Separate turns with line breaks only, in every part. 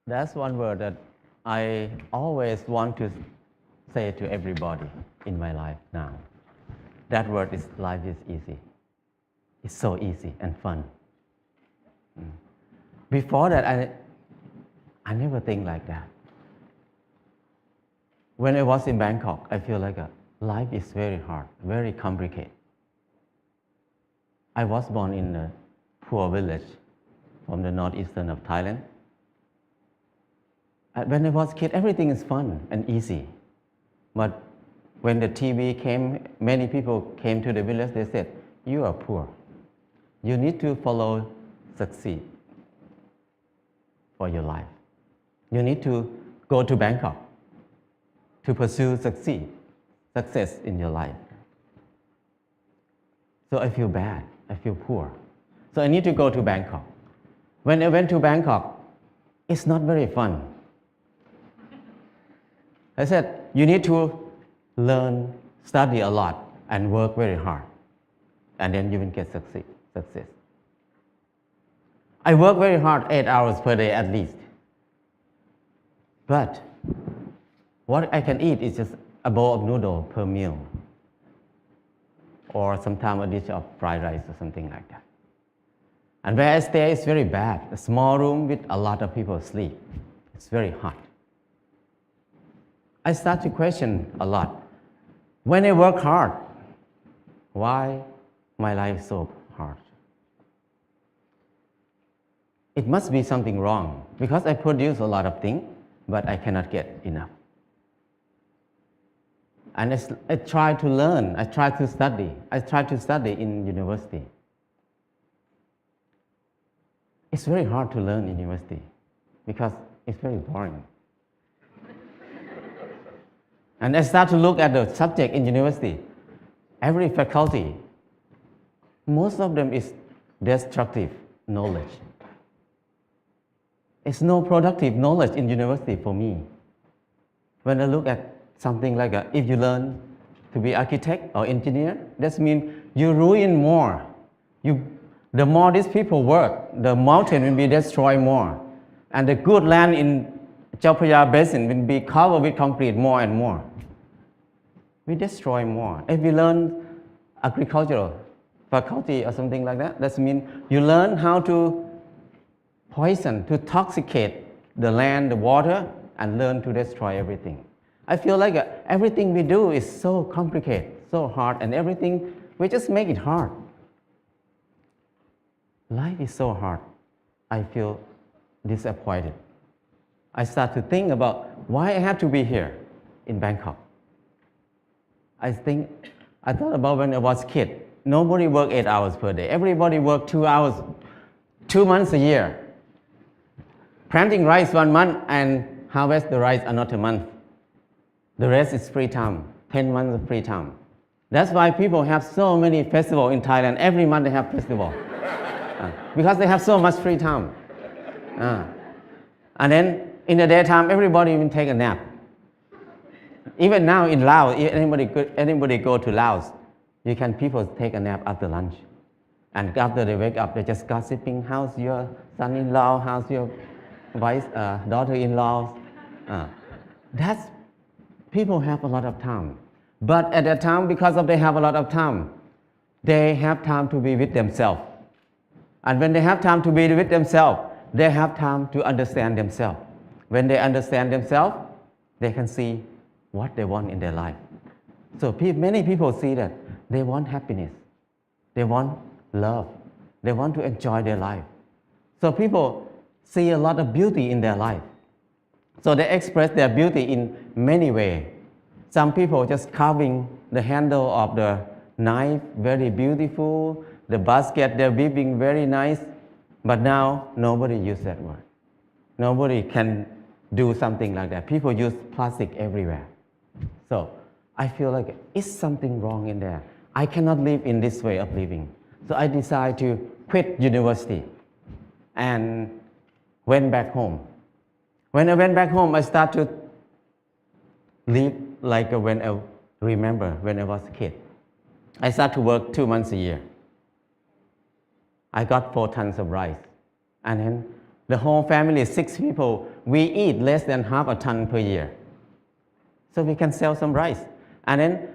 That's one word that I always want to say to everybody in my life now. That word is life is easy. It's so easy and fun. Before that, I never think like that. When I was in Bangkok, I feel like life is very hard, very complicated. I was born in a poor village from the northeastern of Thailand. When I was a kid, everything is fun and easy. But when the TV came, many people came to the village, they said, you are poor. You need to follow succeed for your life. You need to go to Bangkok to pursue success in your life. So I feel bad, I feel poor. So I need to go to Bangkok. When I went to Bangkok, it's not very fun. I said, you need to learn, study a lot, and work very hard. And then you will get success. I work very hard, 8 hours per day at least. But what I can eat is just a bowl of noodle per meal. Or sometimes a dish of fried rice or something like that. And where I stay is very bad. A small room with a lot of people sleep. It's very hot. I start to question a lot. When I work hard, why my life is so hard? It must be something wrong because I produce a lot of things, but I cannot get enough. And I try to learn, I try to study. I try to study in university. It's very hard to learn in university because it's very boring. And I start to look at the subject in university. Every faculty, most of them is destructive knowledge. It's no productive knowledge in university for me. When I look at something like if you learn to be architect or engineer, that means you ruin more. The more these people work, the mountain will be destroyed more. And the good land in Chao Phraya Basin will be covered with concrete more and more. We destroy more. If you learn agricultural faculty or something like that, that means you learn how to poison, to toxicate the land, the water, and learn to destroy everything. I feel like everything we do is so complicated, so hard, and everything, we just make it hard. Life is so hard. I feel disappointed. I start to think about why I have to be here in Bangkok. I thought about when I was a kid. Nobody worked 8 hours per day. Everybody worked 2 hours, 2 months a year. Planting rice 1 month and harvest the rice another month. The rest is free time, 10 months of free time. That's why people have so many festivals in Thailand. Every month they have festival. Because they have so much free time. And then in the daytime, everybody will take a nap. Even now in Laos, anybody go to Laos, people take a nap after lunch. And after they wake up, they're just gossiping, how's your son-in-law, how's your daughter-in-law. People have a lot of time. But at that time, because they have a lot of time, they have time to be with themselves. And when they have time to be with themselves, they have time to understand themselves. When they understand themselves, they can see what they want in their life. So many people see that they want happiness. They want love. They want to enjoy their life. So people see a lot of beauty in their life. So they express their beauty in many ways. Some people just carving the handle of the knife, very beautiful. The basket, they're weaving very nice. But now, nobody uses that word. Nobody can do something like that. People use plastic everywhere. So I feel like it's something wrong in there. I cannot live in this way of living. So I decided to quit university and went back home. When I went back home, I started to live like when I remember when I was a kid. I started to work 2 months a year. I got 4 tons of rice. And then the whole family, 6 people, we eat less than half a ton per year. So we can sell some rice. And then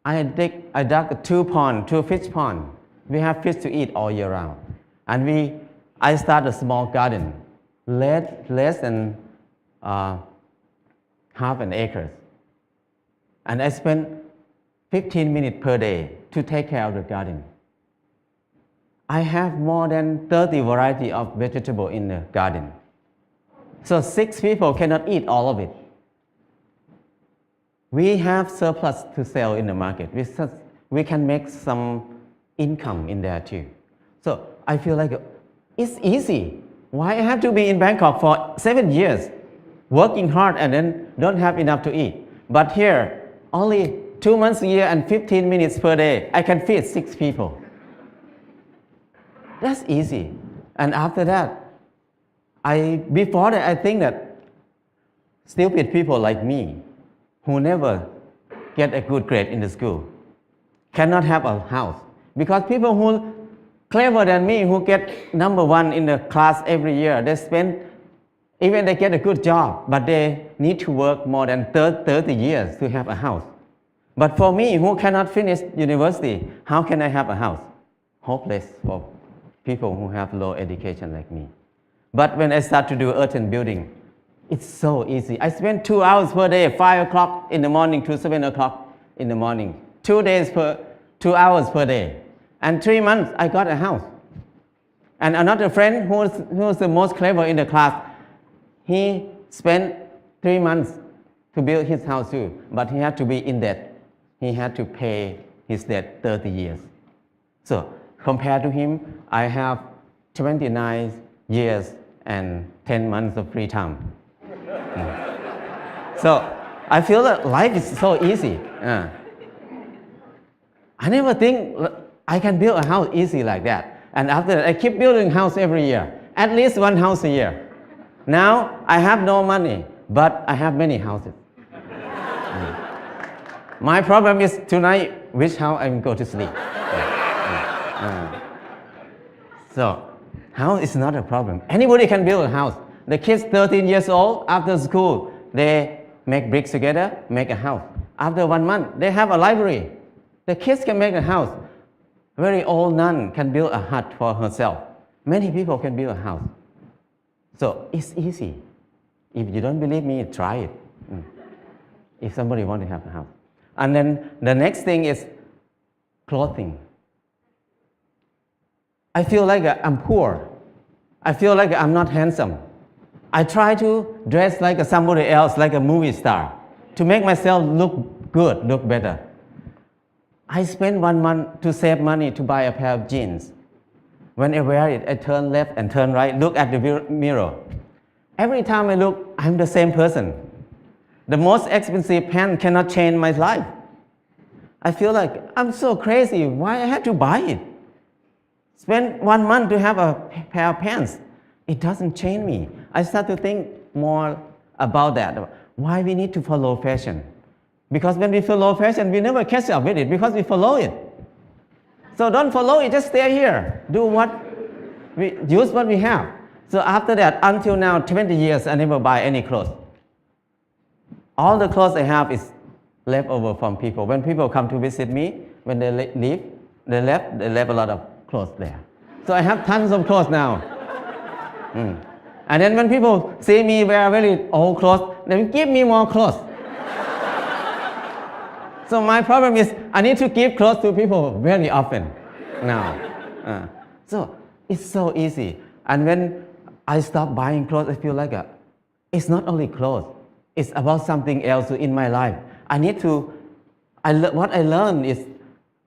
I dug 2 fish pond. We have fish to eat all year round. And I started a small garden, less than half an acre. And I spent 15 minutes per day to take care of the garden. I have more than 30 varieties of vegetables in the garden. So 6 people cannot eat all of it. We have surplus to sell in the market. We can make some income in there too. So I feel like it's easy. Why I have to be in Bangkok for 7 years, working hard and then don't have enough to eat? But here, only 2 months a year and 15 minutes per day, I can feed 6 people. That's easy. And after that, before that, I think that stupid people like me, who never get a good grade in the school, cannot have a house. Because people who clever than me, who get number 1 in the class every year, even they get a good job, but they need to work more than 30 years to have a house. But for me, who cannot finish university, how can I have a house? Hopeless for people who have low education like me. But when I start to do earthen building, it's so easy. I spend 2 hours per day, 5 o'clock in the morning to 7 o'clock in the morning. 2 hours per day. And 3 months, I got a house. And another friend who was the most clever in the class, he spent 3 months to build his house too, but he had to be in debt. He had to pay his debt 30 years. So compared to him, I have 29 years and 10 months of free time. So I feel that life is so easy. I never think I can build a house easy like that. And after that, I keep building house every year, at least 1 house a year. Now I have no money, but I have many houses. My problem is tonight, which house I'm going to sleep. So house is not a problem. Anybody can build a house. The kids 13 years old, after school, they make bricks together, make a house. After 1 month, they have a library. The kids can make a house. Very old nun can build a hut for herself. Many people can build a house. So it's easy. If you don't believe me, try it. If somebody wants to have a house. And then the next thing is clothing. I feel like I'm poor. I feel like I'm not handsome. I try to dress like somebody else, like a movie star, to make myself look good, look better. I spend 1 month to save money to buy a pair of jeans. When I wear it, I turn left and turn right, look at the mirror. Every time I look, I'm the same person. The most expensive pants cannot change my life. I feel like I'm so crazy. Why I have to buy it? Spend 1 month to have a pair of pants. It doesn't change me. I start to think more about that. Why we need to follow fashion? Because when we follow fashion, we never catch up with it because we follow it. So don't follow it, just stay here. Use what we have. So after that, until now, 20 years, I never buy any clothes. All the clothes I have is left over from people. When people come to visit me, when they leave, they left a lot of clothes there. So I have tons of clothes now. And then when people see me wear very old clothes, they give me more clothes. So my problem is I need to give clothes to people very often now. So it's so easy. And when I stop buying clothes, I feel like it's not only clothes. It's about something else in my life. What I learned is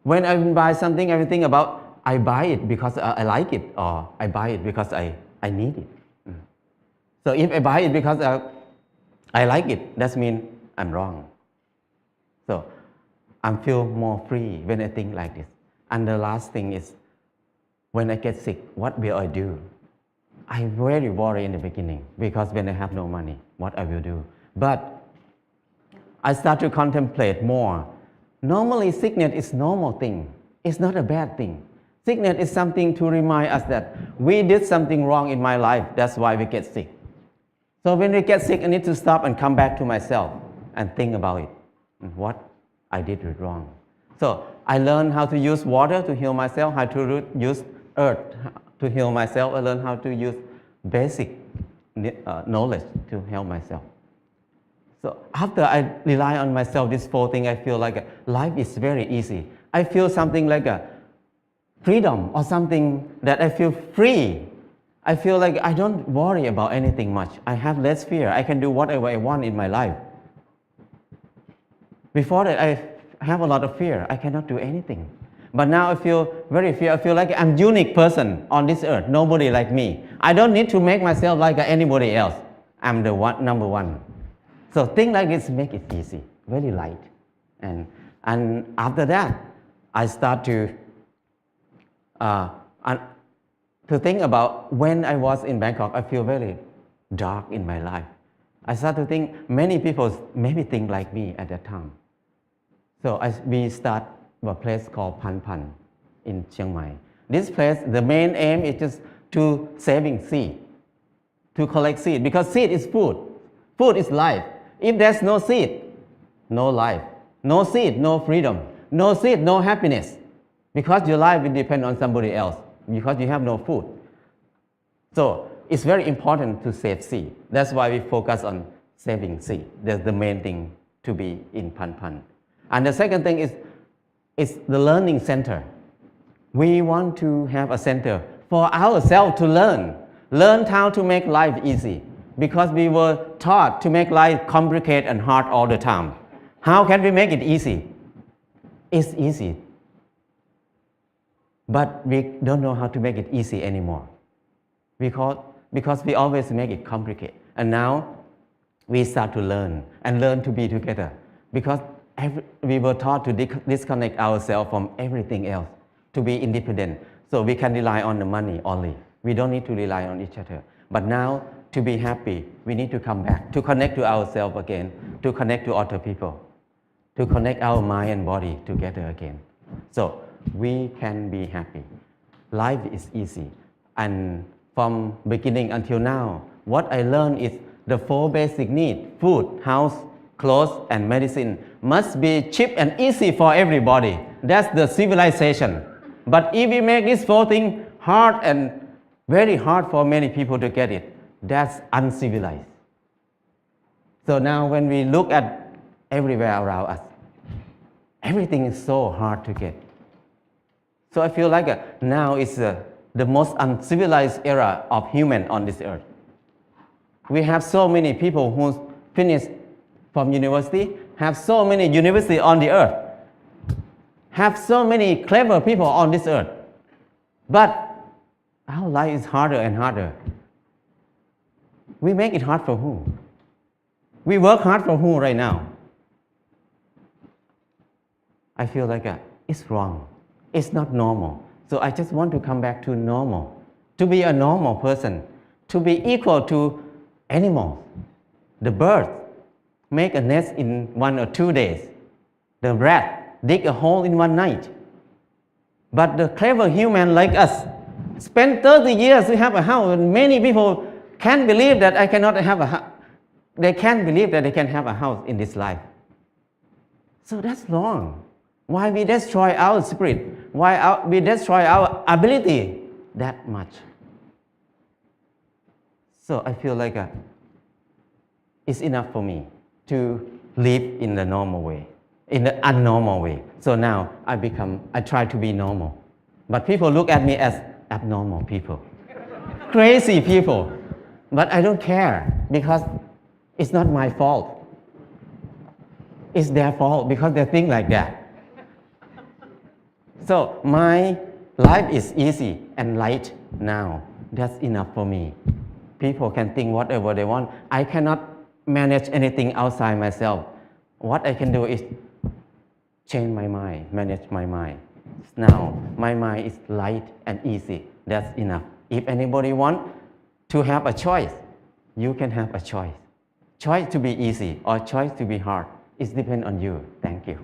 when I buy something, everything about I buy it because I like it, or I buy it because I need it. So if I buy it because I like it, that means I'm wrong. So I feel more free when I think like this. And the last thing is, when I get sick, what will I do? I very worry in the beginning because when I have no money, what I will do. But I start to contemplate more. Normally, sickness is normal thing. It's not a bad thing. Sickness is something to remind us that we did something wrong in my life. That's why we get sick. So when we get sick, I need to stop and come back to myself and think about it, what I did wrong. So I learned how to use water to heal myself, how to use earth to heal myself. I learned how to use basic knowledge to help myself. So after I rely on myself, this 4 things, I feel like life is very easy. I feel something like a freedom or something that I feel free. I feel like I don't worry about anything much. I have less fear. I can do whatever I want in my life. Before that, I have a lot of fear. I cannot do anything. But now I feel very fear. I feel like I'm a unique person on this earth. Nobody like me. I don't need to make myself like anybody else. I'm the number one. So things like this make it easy, very light. And after that, I start to think about when I was in Bangkok, I feel very dark in my life. I start to think many people maybe think like me at that time. So we start a place called Pan Pan in Chiang Mai. This place, the main aim is just to saving seed, to collect seed, because seed is food. Food is life. If there's no seed, no life. No seed, no freedom. No seed, no happiness. Because your life will depend on somebody else, because you have no food. So it's very important to save seed. That's why we focus on saving seed. That's the main thing to be in Pan Pan. And the second thing is the learning center. We want to have a center for ourselves to learn how to make life easy, because we were taught to make life complicated and hard all the time. How can we make it easy? It's easy, but we don't know how to make it easy anymore, because we always make it complicated. And now we start to learn to be together, because we were taught to disconnect ourselves from everything else, to be independent. So we can rely on the money only. We don't need to rely on each other. But now, to be happy, we need to come back, to connect to ourselves again, to connect to other people, to connect our mind and body together again. So we can be happy. Life is easy. And from beginning until now, what I learned is the 4 basic needs: food, house, clothes, and medicine must be cheap and easy for everybody. That's the civilization. But if we make these 4 things hard and very hard for many people to get it, that's uncivilized. So now when we look at everywhere around us, everything is so hard to get. So I feel like now is the most uncivilized era of human on this earth. We have so many people who finished from university, have so many universities on the earth, have so many clever people on this earth. But our life is harder and harder. We make it hard for who? We work hard for who right now? I feel like it's wrong. It's not normal. So I just want to come back to normal, to be a normal person, to be equal to animals. The bird make a nest in 1 or 2 days. The rat dig a hole in 1 night. But the clever human like us spend 30 years to have a house, and many people can't believe that I cannot have a house. They can't believe that they can have a house in this life. So that's wrong. Why we destroy our spirit? Why we destroy our ability that much? So I feel like it's enough for me to live in the normal way, in the unnormal way. So now I try to be normal. But people look at me as abnormal people, crazy people. But I don't care, because it's not my fault. It's their fault, because they think like that. So my life is easy and light now. That's enough for me. People can think whatever they want. I cannot manage anything outside myself. What I can do is change my mind, manage my mind. Now my mind is light and easy. That's enough. If anybody wants to have a choice, you can have a choice. Choice to be easy or choice to be hard. It depends on you. Thank you.